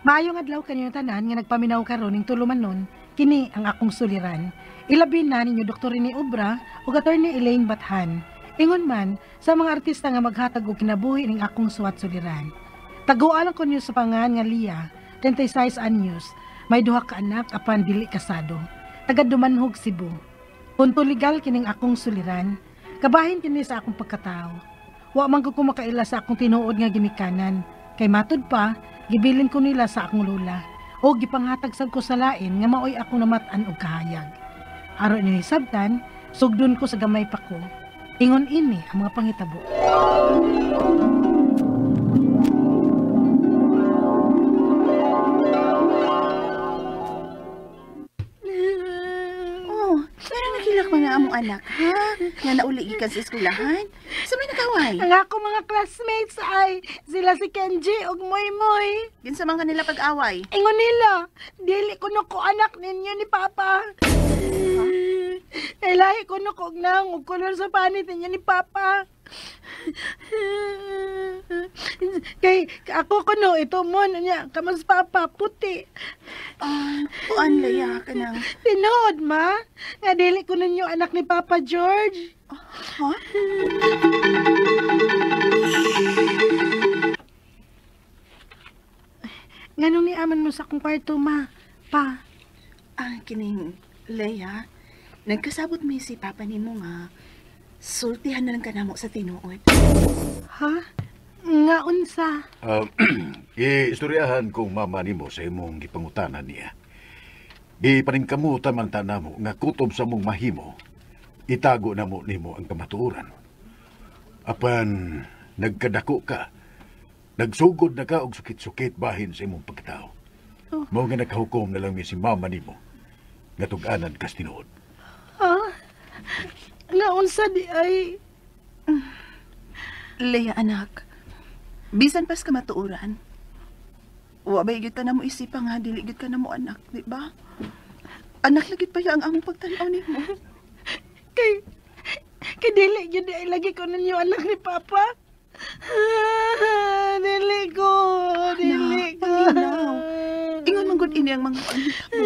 Maayong adlaw kanyo tanan nga nagpaminaw karon ning tuluman nun, kini ang akong suliran. Ilabin na ninyo Dr. ni Obra ug Attorney Elaine Bathan. Ingon man sa mga artista nga maghatag og kinabuhi ning akong suwat suliran. Tagualan ko niyo sa pangan nga Lia, 36 anyos, may duha ka anak apan dili kasado. Taga Dumanhog, Cebu. Punto legal kining akong suliran. Kabahin kini sa akong pagkatao. Wa man ko makaila sa akong tinuod nga ginikanan. Kay matud pa, gibilin ko nila sa akong lula. O gipanghatag sad ko sa lain nga maoy akong namatan og kahayag. Aron ni sabtan, sugdon ko sa gamay pa ko. Ingon ini ang mga pangitabo. Nakilak mga among anak, ha? Nga nauli ikan sa eskwelahan? Sa may nakaway? Ang ako mga classmates ay sila si Kenji ug Moy. Ginsa man kanila pag-away? Ingon nila, dili ko anak ninyo ni Papa. Kailahi ko og nang ug kulor sa panit ninyo ni Papa. Kay ako kuno ito mo niya kamas Papa puti. Kuan laya ka nang. Tinood ma, nga dili ko ninyo anak ni Papa George. Ha? Nganong ni aman mo sa akong kwarto ma, pa? Kining Leia, nagkasabot mi si Papa nimo nga sultihan na lang ka namo sa tinuod. Ha? Nga unsa? Istoryahan kong mama nimo sa imong gipangutanan niya. Gipaningkamutan man ta namo nga kutob sa mong mahimo, itago namo nimo ang kamatuoran. Apan nagkadako ka, nagsugod na ka og sukit-sukit bahin sa imong pagkatao. Mao nga nakahukom na lang mi si mama nimo nga tug-anan kas tinuod. Ha? Nga unsa di ay? Leia anak, bisan pas ka matuoran, wa ba gyud ka namo isipa nga dili gyud ka namo anak, di ba? Anak lagi pa ang among pagtan-aw nimo. Kay dili gyud ay lagi ko ninyo anak ni Papa. Dili ko. Paminaw. Ingon man gud ini ang mga panghitabo.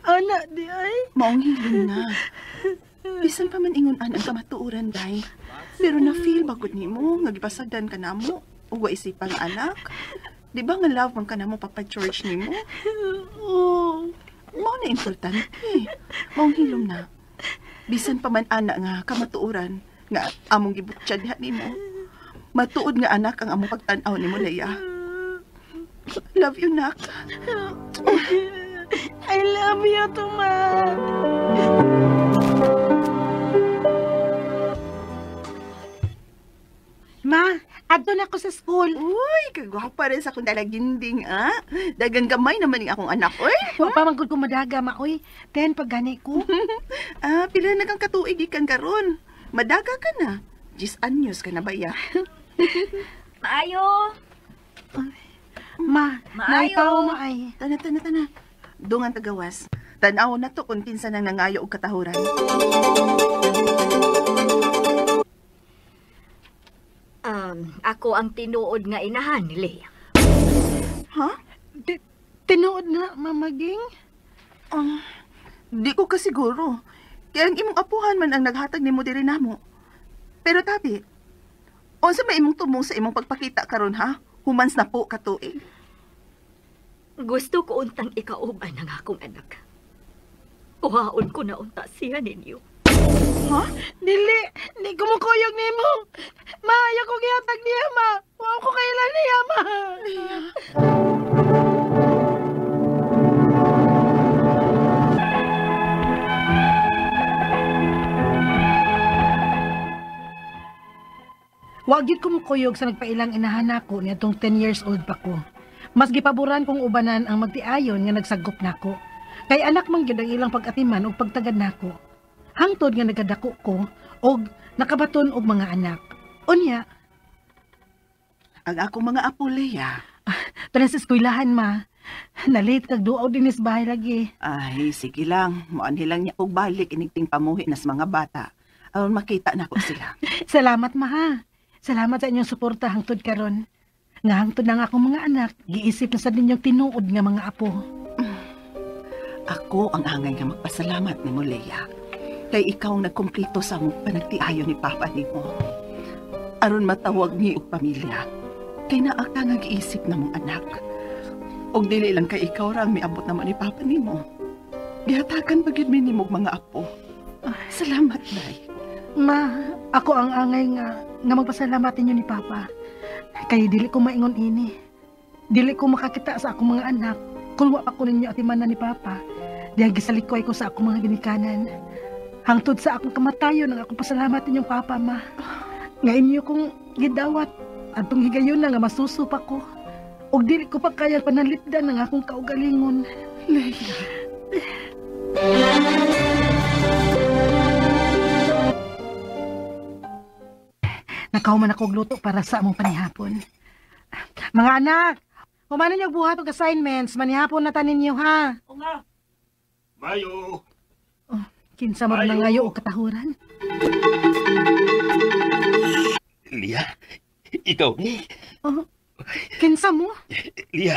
Anak di ay? Maong hilong na. Bisan pa man ingon ang kamatuoran day. Pero na-feel bagod nimo nga gipasagdan ka namo ug wa isipang anak. Di ba nga love man ka namo Papa George nimo? Mao na importante. Maong hilom na. Bisan pa man anak nga kamatuoran nga among gibutya diha nimo. Matuod nga anak ang among pagtan-aw nimo Leia. Love you, nak. I love you too, Ma. Ma, adto na ako sa school. Uy, kagwapa rin sa akong dalaginding, ah. Dagang gamay naman yung akong anak, oy. Wa pa manggod ko madaga, Ma, oy. Ten pag gani ko. Pila na kang katuig ikan karon. Madaga ka na. 10 anyos ka na ba, ya? Maayo! Ma, naitaw mo ay. Tana. Dungan tagawas. Tanaw na to kung pinsan nang nangayo og katahuran. Ako ang tinuod nga inahan ni Leia. Ha? Tinuod na, mamaging? Di ko kasiguro. Kaya ang imong apuhan man ang naghatag nimo diri namo. Pero tabi, unsa may imong tumong sa imong pagpakita karon ha? Humans na po katuig. Gusto ko untang ikauban ang akong anak. Kuhaon ko na unta siya ninyo. Ha? Dili ko mukuyog nimo. Ma, ayaw ko gihatag niya, Ma. Wa ko kailan niya, Ma. Wa gyud ko mukuyog sa nagpailang inahan ako niadtong 10 years old pa ko. Mas gipaboran kong ubanan ang magtiayon nga nagsagop nako. Kay anak man gyud ang ilang pag-atiman ug pagtagad nako. Hangtod nga nagadako ko og nakabaton og mga anak. Unya, Ang akong mga apo, Leia. tanan sa eskwelahan, Ma. Na-late kag duaw din bahay lagi. Ay, sige lang. Muanhi lang niya og balik inigting pamuhi nas mga bata. aron makita na ko sila. Salamat, ma, ha. Salamat sa inyong suporta hangtod karon. Nga hangtod na nga akong mga anak, giisip na sa ninyong tinuod nga mga apo. Ako ang angay nga magpasalamat ni mo, Leia. Kay ikaw ang nagkumpleto sa mong panagtiayo ni Papa ni mo. Aron matawag ni og pamilya. Kay naa ka nga giisip na mong anak. Og dili lang kay ikaw ra ang miabot naman ni Papa ni mo. Gihatakan pa gyud mi nimog mga apo. Salamat, Day. Ma, ako ang angay nga magpasalamat ninyo ni Papa. Kay dili ko maingon ini. Dili ko makakita sa akong mga anak kung wa ako ninyo atiman na ni Papa. Diya gisalikoy ko sa akong mga ginikanan. Hangtod sa akong kamatayon ang akong pasalamat ninyong Papa, ma. Nga inyo kong gidawat at tong higayon na nga masusupa ko. Og dili ko pa kaya panalitdan ang akong kaugalingon. Leia. Nakauman ako og luto para sa among panihapon. Mga anak, kumano niyo buhat og assignments, manihapon na tanin niyo, ha? O nga. Mayo. Kinsa mo na ngayo og katahuran? Lia, ikaw ni. Oh, kinsa mo? Lia,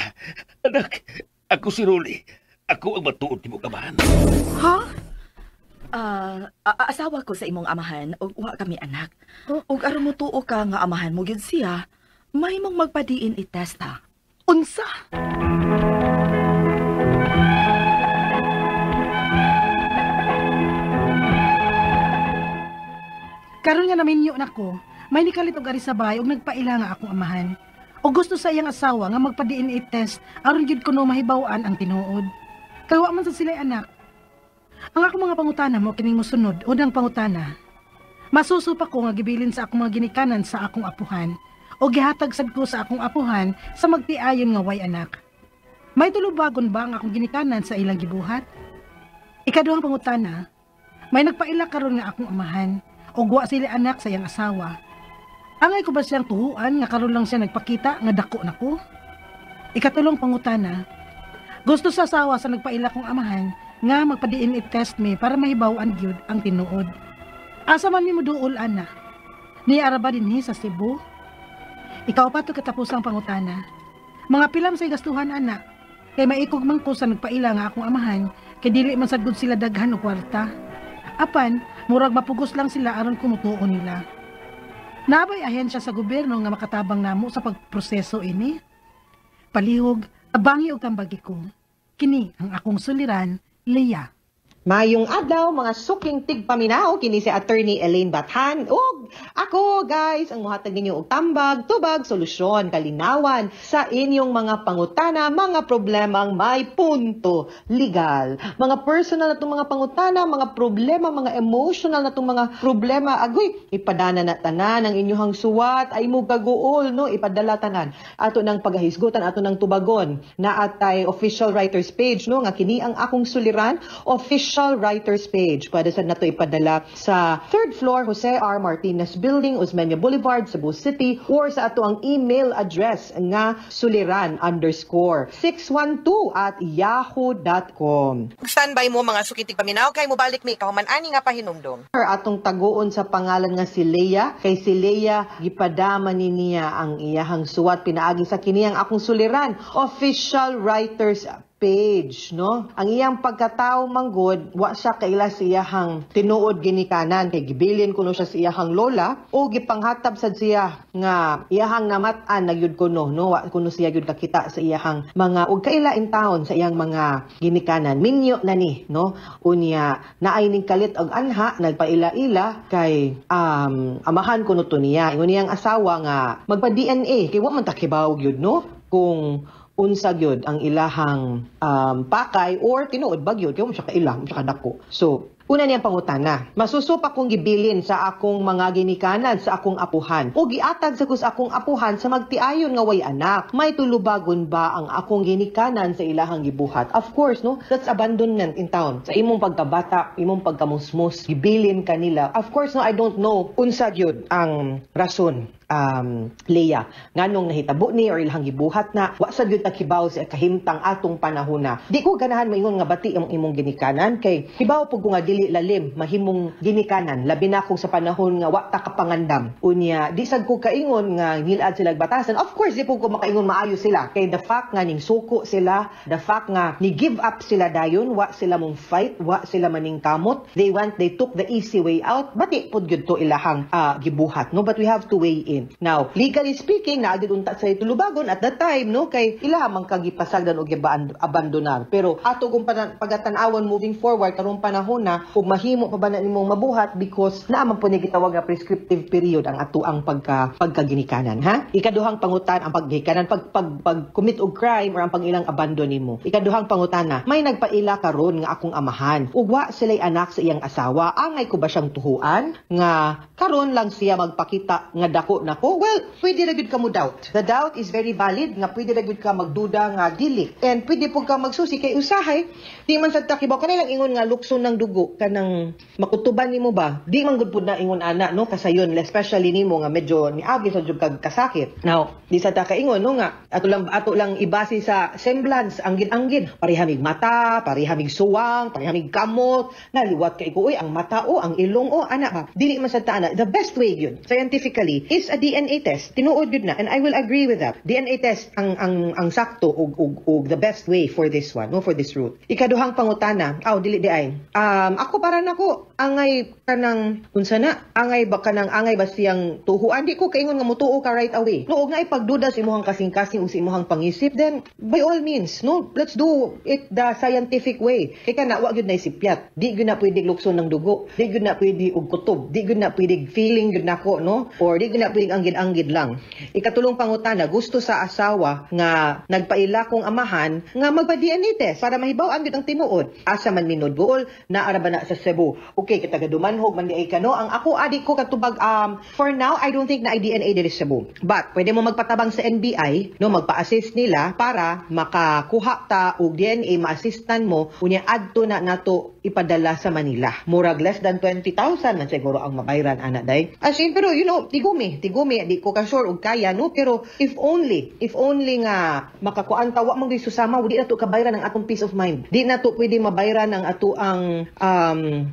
anak, ako si Rolly. Ako ang matuod ni mo kamahan. Ha? Asawa ko sa imong amahan ug wa kami anak. Oh. Ug aron mo tuo ka nga amahan mo gyud siya, may mong magpa-DNA test ha. Unsa? Karon nga naminyo nako, may nikalit og ari sa bahay ug nagpaila nga akong amahan. O gusto sa iyang asawa nga magpa-DNA test aron gyud kuno mahibaw-an ang tinuod. Kay wa man sa sila anak. Ang akong mga pangutana mo kining mosunod, unang pangutana. Masusupa ko nga gibilin sa akong mga ginikanan sa akong apuhan o gihatag sad ko sa akong apuhan sa magtiayon nga way anak. May tulubagon ba ang akong ginikanan sa ilang gibuhat? Ikaduhang pangutana. May nagpaila karon nga akong amahan o wa sila anak sa iyang asawa. Angay ko ba siyang tuhuan nga karon lang siya nagpakita nga dako nako? Ikatulong pangutana. Gusto sa asawa sa nagpaila kong amahan nga magpa-DNA test me para mahibaw-an gyud ang tinuod. Asa man nimo duol ana? Ni araba dinhi sa Cebu? Ikaw pa to katapusang pangutana. Mga pilam say gastuhan ana. Kay maikog man ko sa nagpaila nga akong amahan kay dili man sad gud sila daghan og kwarta. Apan murag mapugos lang sila aron kumutuon nila. Nabay ahensya sa gobyerno nga makatabang namo sa pagproseso ini. Palihog, abangi og tambagi ko. Kini ang akong suliran, Leia. Mayong adlaw, mga suking tigpaminaw, kini si Attorney Elaine Bathan. Ug ako, guys, ang muhatag ninyo og tambag, tubag, solusyon, kalinawan sa inyong mga pangutana, mga problemang may punto legal. Mga personal na itong mga pangutana, mga problema, mga emotional na itong mga problema. Agoy, ipadana na tanan ang inyong suwat, ay mo gaguol, no? Ipadala tanan. Ato ng paghahisgutan, ato ng tubagon, na atay official writers page, no? Nga kini ang akong suliran, official writers page. Pwede sa nato ipadala sa 3rd floor Jose R. Martinez Building, Osmeña Boulevard, Cebu City, or sa ato ang email address nga suliran_612@yahoo.com. Standby mo mga sukitig paminaw kay mobalik mi kahuman ani nga pahinumdom. Atong taguon sa pangalan nga si Leia, kay si Leia gipadama ni niya ang iyahang suwat pinaagi sa kini ang akong suliran, official writers page, no? Ang iyang pagkatao manggod, wa siya kaila sa iyahang tinuod ginikanan, kay gibilin kuno siya sa iyahang lola o gipanghatab sad siya nga iyahang namatan na gyud kuno, no? Wa kuno siya gyud kakita sa iyahang mga ug kaila in town sa iyang mga ginikanan. Minyo na ni, no? Unya naay ning kalit og anha nagpaila-ila kay amahan kuno to niya. Ingon niyang asawa nga magpa-DNA kay wa man ta kibaw gyud, no? Kung unsa gyud ang ilahang pakay or tinuod ba gyud kay mo siya kailang siya kadako. So una niyang pangutana, masusupa kong gibilin sa akong mga ginikanan sa akong apuhan o giatag sa akong apuhan sa magtiayon nga way anak. May tulubagon ba ang akong ginikanan sa ilahang gibuhat? Of course, no? That's abandonment in town. Sa imong pagkabata, imong pagkamusmus, gibilin kanila. Of course, no, I don't know unsa gyud ang rason Leia nganong nahitabo ni or ilahang gibuhat na wa sad gyud ta kibaw sa kahimtang atong panahona. Di ko ganahan moingon nga bati ang imong ginikanan kay kibaw pug ko nga dili lalim mahimong ginikanan labi na kung sa panahon nga wa ta kapangandam. Unya di sad ko kaingon nga ngilad sila batasan. Of course di po ko makaingon maayo sila kay the fact nga ning suko sila, the fact nga ni give up sila dayon, wa sila mong fight, wa sila maning kamot. They took the easy way out. Bati pud gyud to ilahang gibuhat, no? But we have to weigh in. Now, legally speaking, naagid unta sa tulubagon at that time, no? Kay ila man kagipasagdan o abandonar. Pero ato kung pagatan-awan moving forward karong panahon na kung mahimo pa ba na nimong mabuhat because naaman po ni gitawag nga prescriptive period ang ato ang pagkaginikanan, ha? Ikaduhang pangutan ang paggikanan pag commit og crime or ang pangilang abandon nimo. Ikaduhang pangutana, may nagpaila karon nga akong amahan. Ugwa sila'y anak sa iyang asawa, angay ko ba siyang tuhuan nga karon lang siya magpakita nga dako nako? Well, pwede ra gyud ka mo doubt. The doubt is very valid nga pwede ra gyud ka magduda nga dili. And pwede pug ka magsusi kay usahay di man sad takibaw kanilang ingon nga lukson ng dugo kanang makutuban nimo ba? Di man gud pud na ingon ana no kasayon especially nimo nga medyo niagi sa jud kag kasakit. Now, di sa ta kaingon no nga ato lang ibase sa semblance anggid-anggid parehamig mata, parehamig suwang, parehamig kamot, naliwat kay ko ang mata o ang ilong o ana ba? Dili man sad ta ana. The best way yun scientifically is a DNA test. Tinuod yun na and I will agree with that. DNA test ang sakto og the best way for this one, no, for this route. Ikaduhang pangutana, dili di ay. Ako para nako angay kanang unsa na? Angay ba siyang tuhuan? Di ko kaingon nga mutuo ka right away. No, og nga ipagduda sa imong kasing-kasing o sa imong pangisip, then by all means, no, let's do it the scientific way. Kay kana wa gyud na isipyat. Di gyud na pwede lukson ng dugo. Di gyud na pwede og kutob. Di gyud na pwede feeling gyud nako, no? Or di gyud na pwede anggid-anggid lang. Ikatulong pangutana, gusto sa asawa nga nagpaila kong amahan nga magpa-DNA test para mahibaw-an gyud ang tinuod. Asa man minudbuol na araba na sa Cebu. Okay, kita gadumanhog man di ay kano. Ang ako adik ko katubag for now I don't think na DNA diri sa Cebu. But pwede mo magpatabang sa NBI, no, magpa-assist nila para makakuha ta og DNA ma-assistan mo unya adto na nato ipadala sa Manila. Murag less than 20,000 man siguro ang mabayran ana day. As in, pero you know, tigumi di ko ka sure og kaya no, pero if only nga makakuan ta wa man gyud susama di nato kabayran ang atong peace of mind. Di nato pwede mabayran ang ato ang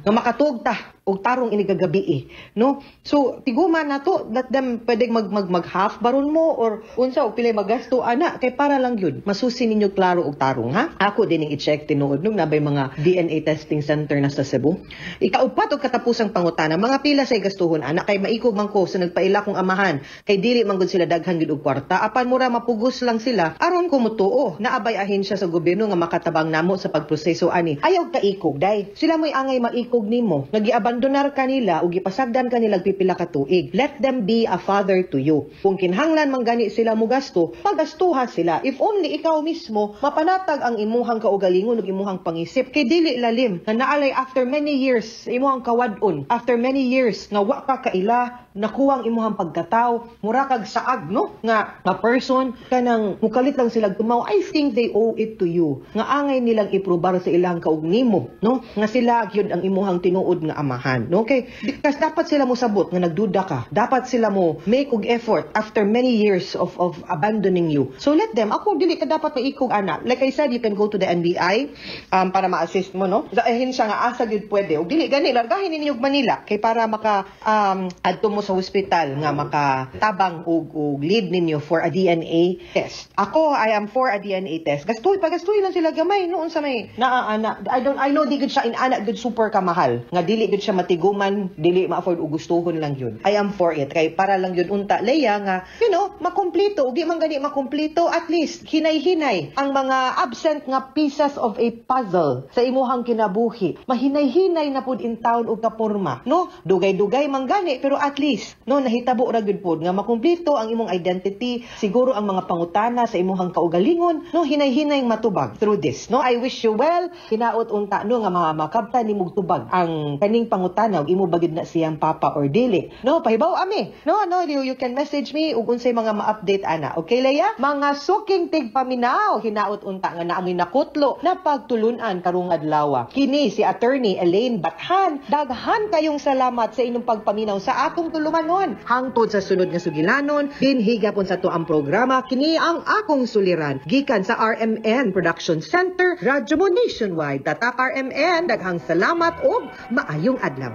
nga makatug ta og tarong inigagabi no. So tiguman nato let them pwede mag half baron mo or unsa og pila magasto ana kay para lang yun masusi ninyo klaro og tarong, ha. Ako din i-check tinuod nung nabay mga DNA testing center na sa Cebu. Ikaupat og katapusang pangutana, mga pila say gastuhon ana kay maikog man ko sa nagpaila kong amahan kay dili man gud sila daghan gid og kwarta apan mura mapugos lang sila aron ko mutuo naabay ahensya sa gobyerno nga makatabang namo sa pagproseso ani. Ayaw ka ikog day sila mo'y angay maikog nimo nagiabandonar kanila ug gipasagdan kanila pipila ka tuig. Let them be a father to you. Kung kinahanglan man gani sila mo gasto, pagastuha sila. If only ikaw mismo mapanatag ang imuhang kaugalingon ug imuhang pangisip kay dili lalim nga naalay after many years imuhang kawadon, after many years nga wa ka kaila nakuha ang imuhang pagkataw, mura kag saag no nga person kanang mukalit lang sila tumaw. I think they owe it to you nga angay nilang iprobar sa ilang kaugnimo no nga sila gyud ang imuhang tinuod nga amahan no. Okay, because dapat sila mo sabot nga nagduda ka. Dapat sila mo make og effort after many years of abandoning you. So let them. Ako dili ka dapat maikog ana. Like I said, you can go to the NBI para ma-assist mo no. Dahin siya nga asa gyud pwede. Og dili gani largahin ninyo og Manila kay para maka adto mo sa hospital nga makatabang og lead ninyo for a DNA test. Ako I am for a DNA test. Gastoy lang sila gamay noon sa may ana. I know di gud siya ana gud super kamahal. Nga dili gud siya matigom man dili ma-afford o gustuhon lang yun. I am for it. Kay para lang yun unta Leia nga, you know, makumpleto. Ug di man gani makumpleto, at least hinay-hinay ang mga absent nga pieces of a puzzle sa imuhang kinabuhi. Mahinay-hinay na pud in town og kaporma, no? Dugay-dugay man gani pero at least no nahitabo ra gyud pud nga makumpleto ang imong identity, siguro ang mga pangutana sa imuhang kaugalingon, no, hinay-hinay matubag through this. No, I wish you well. Hinaot unta no nga makabtan nimog tubag ang kaning pangutana ug imo bagid na siyang papa or dili. No, pahibaw ami. No, you can message me ug unsay mga ma-update ana. Okay, Leia? Mga suking tigpaminaw, hinaot unta nga naamoy nakutlo na pagtulunan karong adlaw. Kini si Attorney Elaine Bathan. Daghan kayong salamat sa inyong pagpaminaw sa atong tulumanon. Hangtod sa sunod nga sugilanon, dinhigapon sa to ang programa kini ang akong suliran. Gikan sa RMN Production Center, radyo mo nationwide. Tatak RMN, daghang salamat o maayong adlaw.